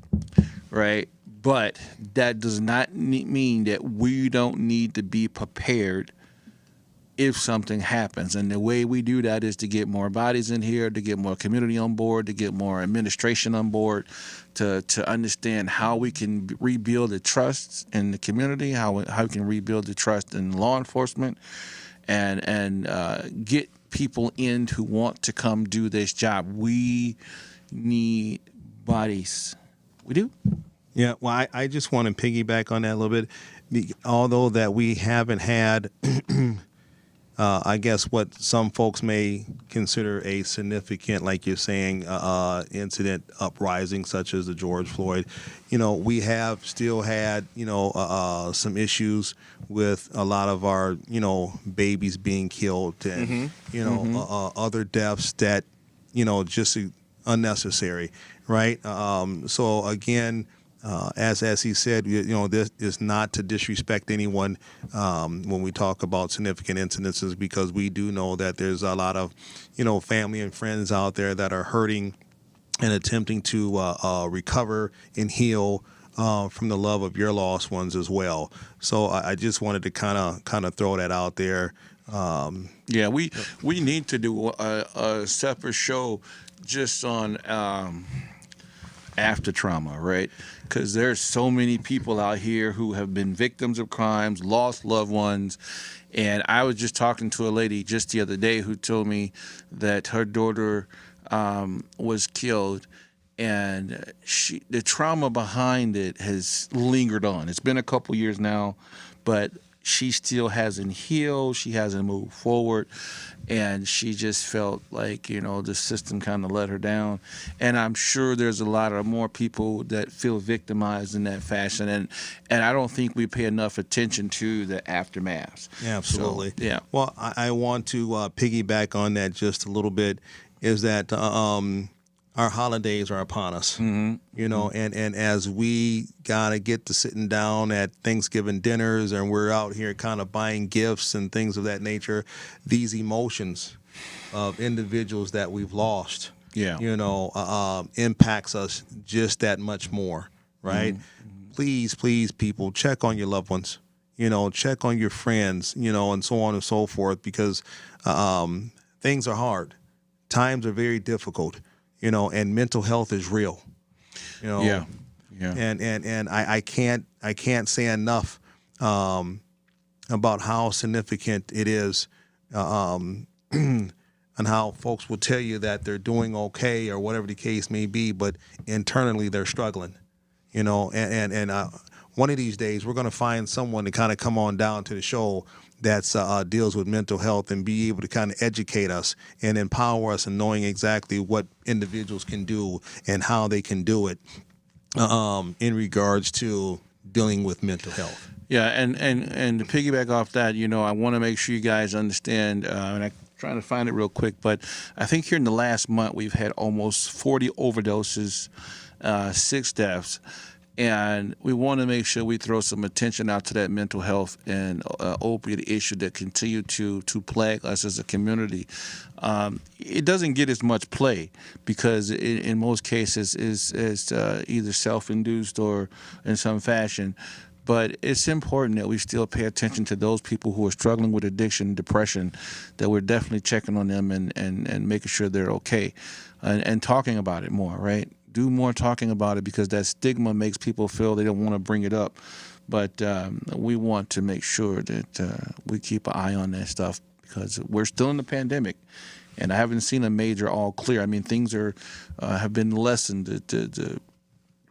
right? But that does not mean that we don't need to be prepared if something happens. And the way we do that is to get more bodies in here, to get more community on board, to get more administration on board, to understand how we can rebuild the trust in the community, how we can rebuild the trust in law enforcement, and get people in who want to come do this job. We need bodies. We do. Yeah, well, I just want to piggyback on that a little bit. Although that we haven't had I guess what some folks may consider a significant, like you're saying, incident uprising, such as the George Floyd. We have still had, some issues with a lot of our, babies being killed and, other deaths that, just unnecessary, right? So again, as he said, this is not to disrespect anyone when we talk about significant incidences, because we do know that there's a lot of, family and friends out there that are hurting and attempting to recover and heal from the love of your lost ones as well. So I just wanted to kind of throw that out there. Yeah, we need to do a separate show just on after trauma, right? Because there's so many people out here who have been victims of crimes, lost loved ones. And I was just talking to a lady just the other day who told me that her daughter was killed, and the trauma behind it has lingered on. It's been a couple years now, but she still hasn't healed. She hasn't moved forward. And she just felt like, the system kind of let her down. And I'm sure there's a lot of more people that feel victimized in that fashion. And I don't think we pay enough attention to the aftermath. Yeah, absolutely. So, yeah. Well, I want to piggyback on that just a little bit, is that our holidays are upon us, and as we got to get to sitting down at Thanksgiving dinners, and we're out here kind of buying gifts and things of that nature, these emotions of individuals that we've lost, impacts us just that much more, right? Mm-hmm. Please, people, check on your loved ones, check on your friends, and so on and so forth, because things are hard. Times are very difficult. And mental health is real. Yeah. And I can't say enough about how significant it is, and how folks will tell you that they're doing okay or whatever the case may be, but internally they're struggling. And one of these days we're going to find someone to kind of come on down to the show that deals with mental health and be able to kind of educate us and empower us in knowing exactly what individuals can do and how they can do it in regards to dealing with mental health. Yeah, and to piggyback off that, I want to make sure you guys understand, and I'm trying to find it real quick, but I think here in the last month we've had almost 40 overdoses, 6 deaths. And we want to make sure we throw some attention out to that mental health and opiate issue that continue to plague us as a community. It doesn't get as much play because in most cases is either self-induced or in some fashion. But it's important that we still pay attention to those people who are struggling with addiction and depression, that we're definitely checking on them and making sure they're okay and talking about it more, right? Do more talking about it because that stigma makes people feel they don't want to bring it up. But we want to make sure that we keep an eye on that stuff because we're still in the pandemic. And I haven't seen a major all clear. I mean, things have been lessened. The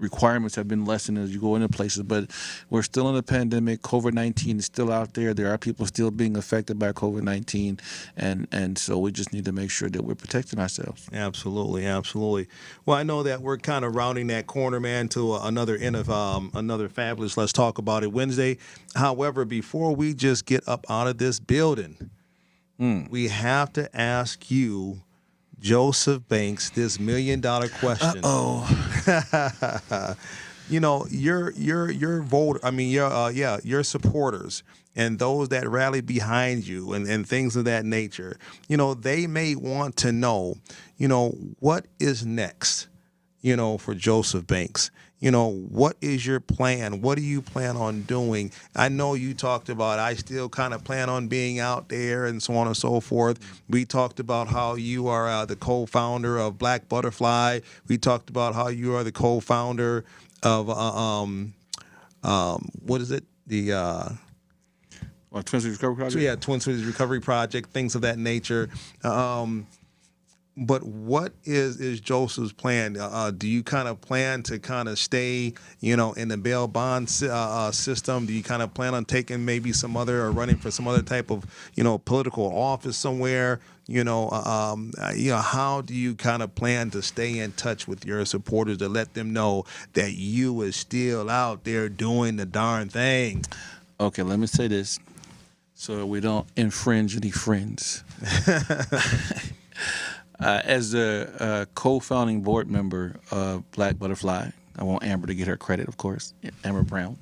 requirements have been lessened as you go into places, but we're still in a pandemic. COVID-19 is still out there. There are people still being affected by COVID-19, and so we just need to make sure that we're protecting ourselves. Absolutely, absolutely. Well, I know that we're kind of rounding that corner, man, to another end of another fabulous Let's Talk About It Wednesday. However, before we just get up out of this building, we have to ask you, Joseph Banks, this $1 million question. You know, your voter, I mean, your supporters and those that rally behind you and things of that nature, you know, they may want to know, you know, what is next, you know, for Joseph Banks. You know, what is your plan? What do you plan on doing? I know you talked about I still kind of plan on being out there and so on and so forth. We talked about how you are the co-founder of Black Butterfly. We talked about how you are the co-founder of what is it? The Twin Cities Recovery Project? Yeah, Twin Cities Recovery Project, things of that nature. But what is Joseph's plan? Do you kind of plan to kind of stay, you know, in the bail bond system? Do you kind of plan on taking maybe some other or running for some other type of, you know, political office somewhere? You know, how do you kind of plan to stay in touch with your supporters to let them know that you is still out there doing the darn thing? Okay, let me say this so we don't infringe any friends. As a co-founding board member of Black Butterfly, I want Amber to get her credit, of course. Amber Brown,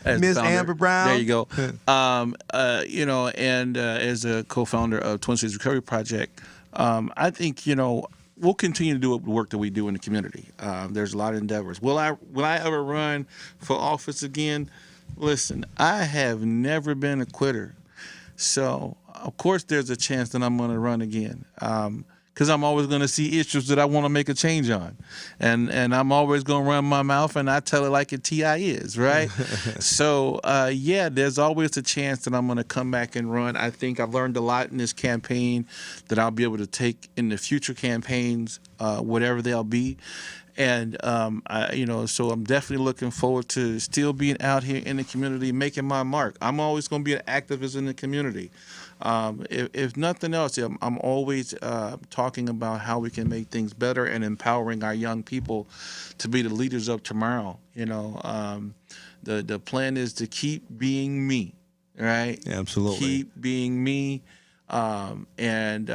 Miss Amber Brown. There you go. You know, and as a co-founder of Twin Cities Recovery Project, I think, you know, we'll continue to do the work that we do in the community. There's a lot of endeavors. Will I ever run for office again? Listen, I have never been a quitter. So, of course, there's a chance that I'm going to run again because I'm always going to see issues that I want to make a change on. And I'm always going to run my mouth and I tell it like a TI is, right? So, yeah, there's always a chance that I'm going to come back and run. I think I've learned a lot in this campaign that I'll be able to take in the future campaigns, whatever they'll be. And, you know, so I'm definitely looking forward to still being out here in the community, making my mark. I'm always going to be an activist in the community. If nothing else, I'm always talking about how we can make things better and empowering our young people to be the leaders of tomorrow. You know, the plan is to keep being me, right? Absolutely. Keep being me. And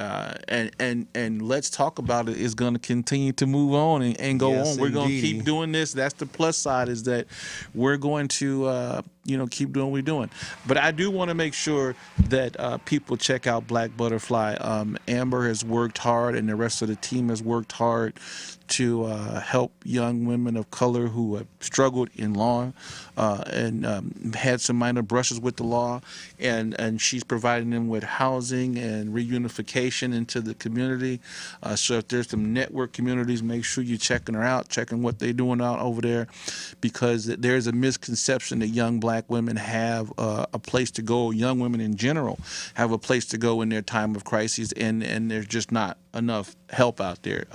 Let's Talk About It is going to continue to move on and go on. We're going to keep doing this. That's the plus side, is that we're going to keep doing what we're doing. But I do want to make sure that people check out Black Butterfly. Amber has worked hard, and the rest of the team has worked hard to help young women of color who have struggled in law and had some minor brushes with the law, and she's providing them with housing and reunification into the community. So if there's some network communities, make sure you're checking her out, checking what they're doing out over there, because there's a misconception that young black women have a place to go. Young women in general have a place to go in their time of crises, and there's just not enough help out there.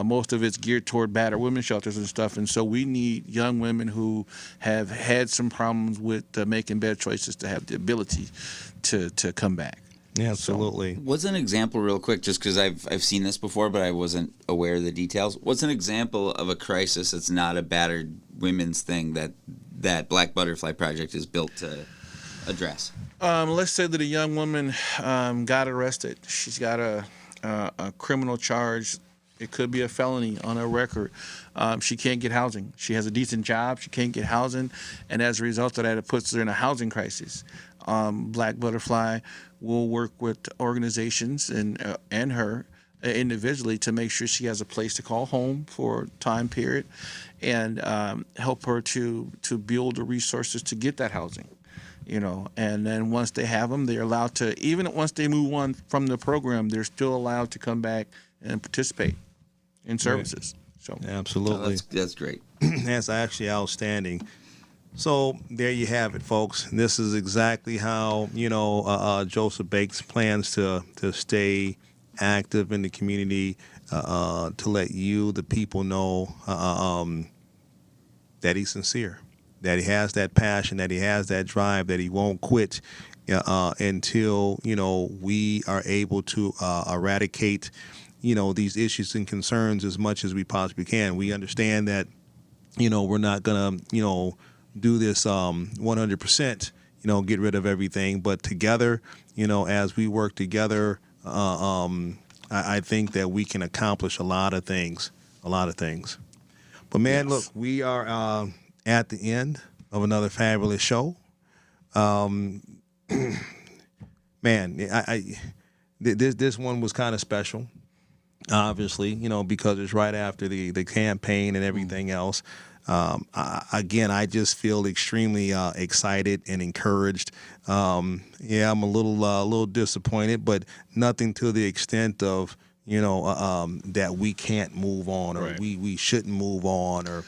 Most of it's geared toward battered women's shelters and stuff, and so we need young women who have had some problems with making better choices to have the ability to come back. Yeah, absolutely. What's an example, real quick, just because I've seen this before, but I wasn't aware of the details. What's an example of a crisis that's not a battered women's thing that Black Butterfly Project is built to address? Let's say that a young woman got arrested. She's got a criminal charge It could be a felony on her record. She can't get housing. She has a decent job. She can't get housing. And as a result of that, it puts her in a housing crisis. Black Butterfly will work with organizations and her individually to make sure she has a place to call home for a time period, and help her to build the resources to get that housing. And then once they have them, they're allowed to, even once they move on from the program, they're still allowed to come back and participate in services. So Absolutely. That's great. That's actually outstanding. So there you have it, folks. This is exactly how, Joseph Banks plans to stay active in the community, to let you, the people, know that he's sincere, that he has that passion, that he has that drive, that he won't quit until, we are able to eradicate, these issues and concerns as much as we possibly can. We understand that, we're not going to, do this 100%, get rid of everything. But together, as we work together, I think that we can accomplish a lot of things. But, man, Look, we are at the end of another fabulous show. This one was kind of special, obviously, because it's right after the campaign and everything else. I just feel extremely excited and encouraged. I'm a little disappointed, but nothing to the extent of that we can't move on, or we shouldn't move on, or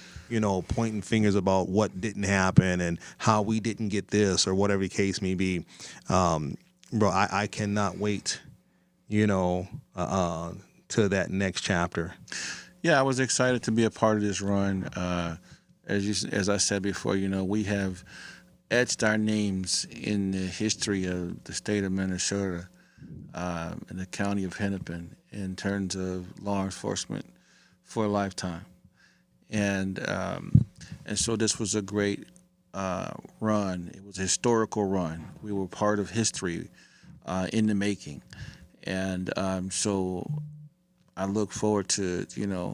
pointing fingers about what didn't happen and how we didn't get this, or whatever the case may be. Bro, I cannot wait, to that next chapter. Yeah, I was excited to be a part of this run. As I said before, we have etched our names in the history of the state of Minnesota, and the county of Hennepin, in terms of law enforcement for a lifetime. And so this was a great run. It was a historical run. We were part of history in the making. And so I look forward to,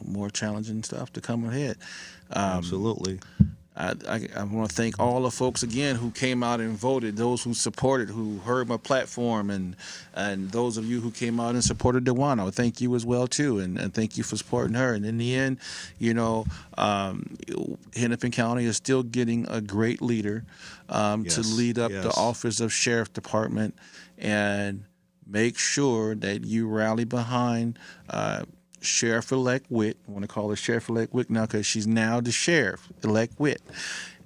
more challenging stuff to come ahead. Absolutely. I want to thank all the folks again who came out and voted, those who supported, who heard my platform, and those of you who came out and supported DeWanna. Thank you as well too, and thank you for supporting her. And in the end, Hennepin County is still getting a great leader to lead up the Office of Sheriff Department, and make sure that you rally behind Sheriff-elect Witt. I want to call her Sheriff-elect Witt now because she's now the Sheriff-elect Witt,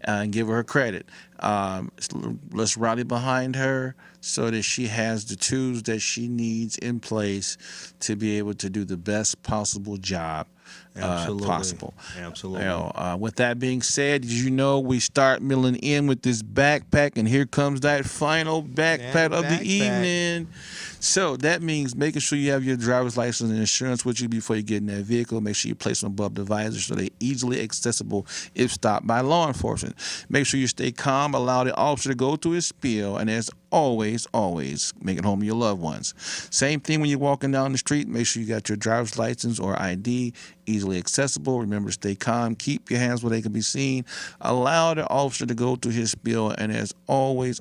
and give her credit. Let's rally behind her so that she has the tools that she needs in place to be able to do the best possible job possible. Absolutely. With that being said, we start milling in with this backpack, and here comes that final backpack of the evening. So that means making sure you have your driver's license and insurance with you before you get in that vehicle. Make sure you place them above the visor so they're easily accessible if stopped by law enforcement. Make sure you stay calm, allow the officer to go through his spiel, and as always, make it home to your loved ones. Same thing when you're walking down the street. Make sure you got your driver's license or ID easily accessible. Remember, stay calm. Keep your hands where they can be seen. Allow the officer to go through his spiel, and as always,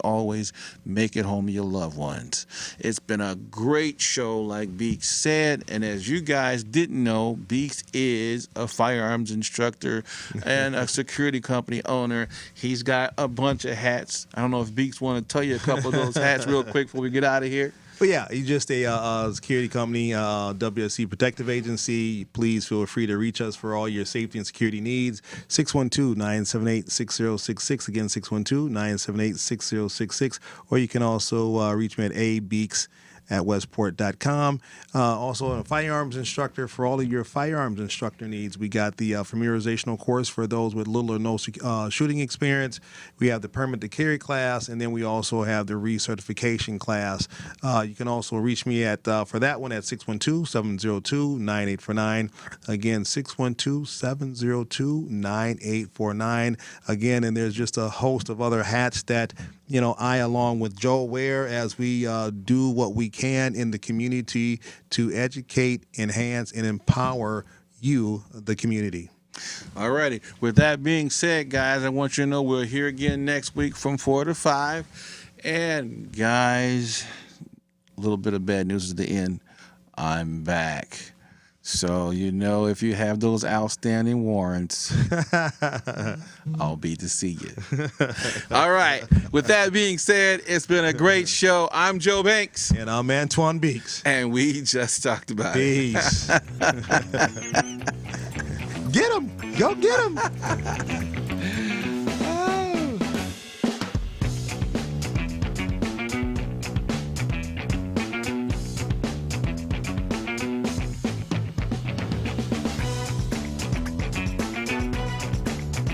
make it home to your loved ones. It's been a great show, like Beeks said, and as you guys didn't know, Beeks is a firearms instructor and a security company owner. He's got a bunch of hats. I don't know if Beeks want to tell you a couple of those hats real quick before we get out of here. But yeah, he's just a security company, WSC Protective Agency. Please feel free to reach us for all your safety and security needs. 612-978-6066. Again, 612-978-6066. Or you can also reach me at abeeks@westport.com. Also, a firearms instructor for all of your firearms instructor needs. We got the familiarizational course for those with little or no shooting experience. We have the permit to carry class, and then we also have the recertification class. You can also reach me at for that one at 612-702-9849. Again, 612-702-9849. Again, and there's just a host of other hats that I, along with Joe Ware, as we do what we can in the community to educate, enhance, and empower you, the community. All righty. With that being said, guys, I want you to know we're here again next week from 4 to 5. And, guys, a little bit of bad news at the end. I'm back. So, if you have those outstanding warrants, I'll be to see you. All right. With that being said, it's been a great show. I'm Joe Banks. And I'm Antoine Beeks. And we just talked about Peace. Get him. Go get him.